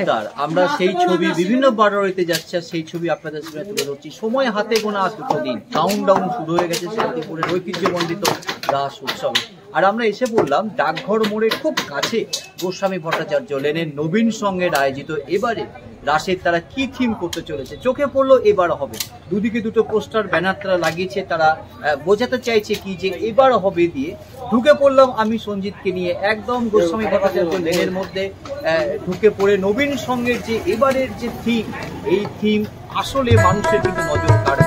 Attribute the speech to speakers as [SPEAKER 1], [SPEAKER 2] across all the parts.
[SPEAKER 1] মজুমদার, আমরা সেই ছবি বিভিন্ন বারোয়ারিতে যাচ্ছে, সেই ছবি আপনাদের সামনে তুলে ধরছি। সময় হাতে গোনা দুটো দিন, কাউন্টডাউন শুরু হয়ে গেছে শান্তিপুরের ঐতিহ্যমণ্ডিত রাস উৎসবে। আর আমরা এসে বললাম ডাকঘর মোড়ের খুব কাছে গোস্বামী ভট্টাচার্য লেনের নবীন সঙ্গের আয়োজিত এবারে রাসের তারা কি থিম করতে চলেছে চোখে পড়লো এবার হবে। দুদিকে দুটো পোস্টার ব্যানার তারা লাগিয়েছে, তারা বোঝাতে চাইছে কি যে এবার হবে দিয়ে। ঢুকে পড়লাম আমি সঞ্জিতকে নিয়ে একদম গোস্বামী ভট্টাচার্য লেনের মধ্যে ঢুকে পড়ে নবীন সঙ্গের যে এবারের যে থিম, এই থিম আসলে মানুষের কিন্তু নজর কাড়বে।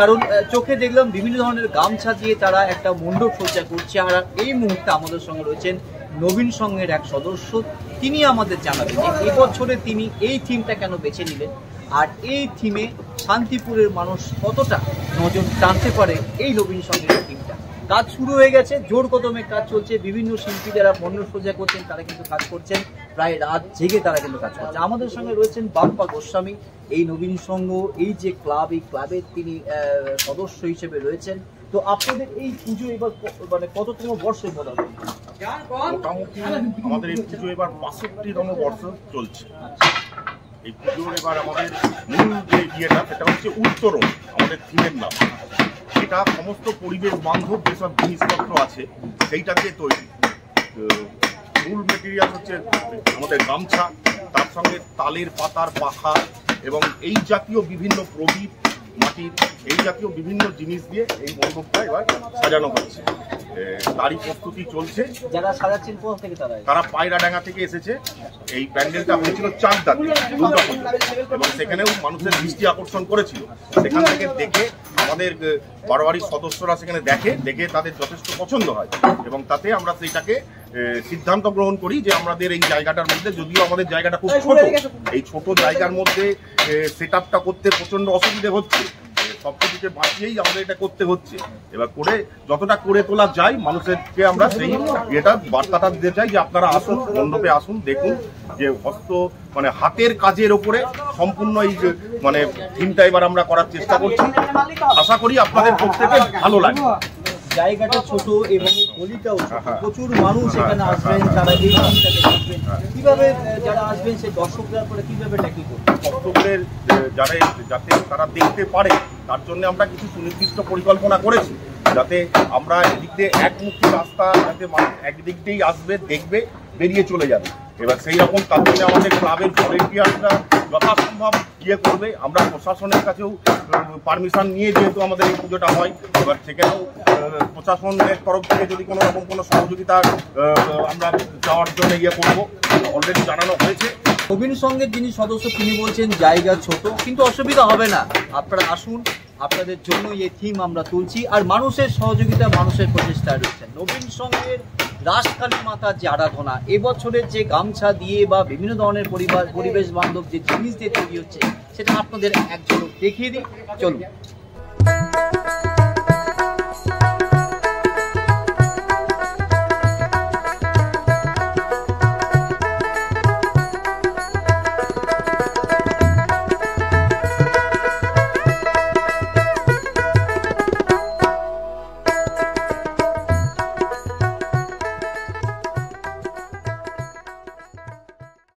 [SPEAKER 1] কারণ চোখে দেখলাম বিভিন্ন ধরনের গামছা দিয়ে তারা একটা মণ্ডপ সজ্জা করছে। আর এই মুহূর্তে আমাদের সঙ্গে রয়েছেন নবীন সঙ্গের এক সদস্য, তিনি আমাদের জানাবেন যে এবছরে তিনি এই থিমটা কেন বেছে নিলেন, আর এই থিমে শান্তিপুরের মানুষ কতটা নজর টানতে পারে এই নবীন সঙ্গের থিমটা। কাজ শুরু হয়ে গেছে, জোর কদমে কাজ চলছে। বিভিন্ন শিল্পী যারা মণ্ডপ সজ্জা করছেন তারা কিন্তু কাজ করছেন, প্রায় রাত জেগে তারা কিন্তু কাজ করছে। আমাদের সঙ্গে রয়েছেন বাপ্পা গোস্বামী, এই নবীন সংঘ, এই যে ক্লাব, এই ক্লাবের তিনি সদস্য হিসেবে রয়েছেন। তো আপনাদের এই পুজো এবার মানে কততম বর্ষে বলা হয়?
[SPEAKER 2] মোটামুটি আমাদের এই পুজো এবার ৬৫তম বর্ষ চলছে। এই পুজোর এবার আমাদের মূল যে ইয়েটা সেটা হচ্ছে উত্তরণ, আমাদের থিমের নাম। এটা সমস্ত পরিবেশ বান্ধব যেসব জিনিসপত্র আছে সেইটাকে তৈরি। মূল মেটেরিয়াল হচ্ছে আমাদের গামছা, তার সঙ্গে তালের পাতার পাখা এবং এই জাতীয় বিভিন্ন প্রদীপ, মাটির এই জাতীয় বিভিন্ন জিনিস দিয়ে এই মণ্ডপটা এবার সাজানো হচ্ছে। তারই প্রস্তুতি চলছে।
[SPEAKER 1] যারা সাজাচ্ছেন কোথা থেকে?
[SPEAKER 2] তারা পায়রাডাঙ্গা থেকে এসেছে। এই প্যান্ডেলটা হয়েছিল চাকদাতে দুর্গাপুজো, এবং সেখানেও মানুষের দৃষ্টি আকর্ষণ করেছিল। সেখান থেকে দেখে আমাদের বারোয়ারির সদস্যরা সেখানে দেখে তাদের যথেষ্ট পছন্দ হয়, এবং তাতে আমরা সেইটাকে সিদ্ধান্ত গ্রহণ করি যে আমাদের এই জায়গাটার মধ্যে, যদিও আমাদের জায়গাটা খুব ছোট, এই ছোট জায়গার মধ্যে সেট আপটা করতে প্রচন্ড অসুবিধে হচ্ছে। সবকিছুকে বাঁচিয়েই আমাদের এটা করতে হচ্ছে। এবার করে যতটা করে তোলা যায় মানুষেরকে আমরা সেই এটা বার্তাটা দিতে চাই যে আপনারা আসুন, মণ্ডপে আসুন, দেখুন যে মানে হাতের কাজের ওপরে সম্পূর্ণ এই যে মানে থিমটা এবার আমরা করার চেষ্টা করছি। আশা করি আপনাদের প্রত্যেকে ভালো লাগবে।
[SPEAKER 1] জায়গাটা ছোট এবং গলিটাও ছোট, প্রচুর মানুষ এখানে আসবেন, তারা এই থিমটাকে দেখবেন। কিভাবে যারা আসবেন সেই দর্শকরা পরে কিভাবে ট্যাকেল করবেন?
[SPEAKER 2] ভক্তদের যাতে তারা দেখতে পারে তার জন্য আমরা কিছু সুনির্দিষ্ট পরিকল্পনা করেছি, যাতে আমরা এদিক দিয়ে একমুখী রাস্তা, যাতে মানুষ একদিক দিয়েই আসবে, দেখবে, বেরিয়ে চলে যাবে। এবার সেই রকম তার জন্য আমাদের ক্লাবের ভলেন্টিয়াররা যথাসম্ভব করবে। আমরা প্রশাসনের কাছেও পারমিশন নিয়ে যেহেতু আমাদের এই পুজোটা হয়, এবার সেখানেও প্রশাসনের তরফ থেকে যদি কোনো রকম কোনো সহযোগিতা আমরা যাওয়ার জন্য করবো, অলরেডি জানানো হয়েছে।
[SPEAKER 1] নবীন সঙ্গের যিনি সদস্য তিনি বলছেন জায়গা ছোট, কিন্তু অসুবিধা হবে না, আপনারা আসুন, আপনাদের জন্য এই থিম আমরা তুলছি। আর মানুষের সহযোগিতা, মানুষের প্রচেষ্টা রয়েছে। নবীন সঙ্গের রাসকালী মাতার যে আরাধনা, এবছরের যে গামছা দিয়ে বা বিভিন্ন ধরনের পরিবেশ বান্ধব যে জিনিস দিয়ে তৈরি হচ্ছে, সেটা আপনাদের এক ঝলক দেখিয়ে দিই, চলুন।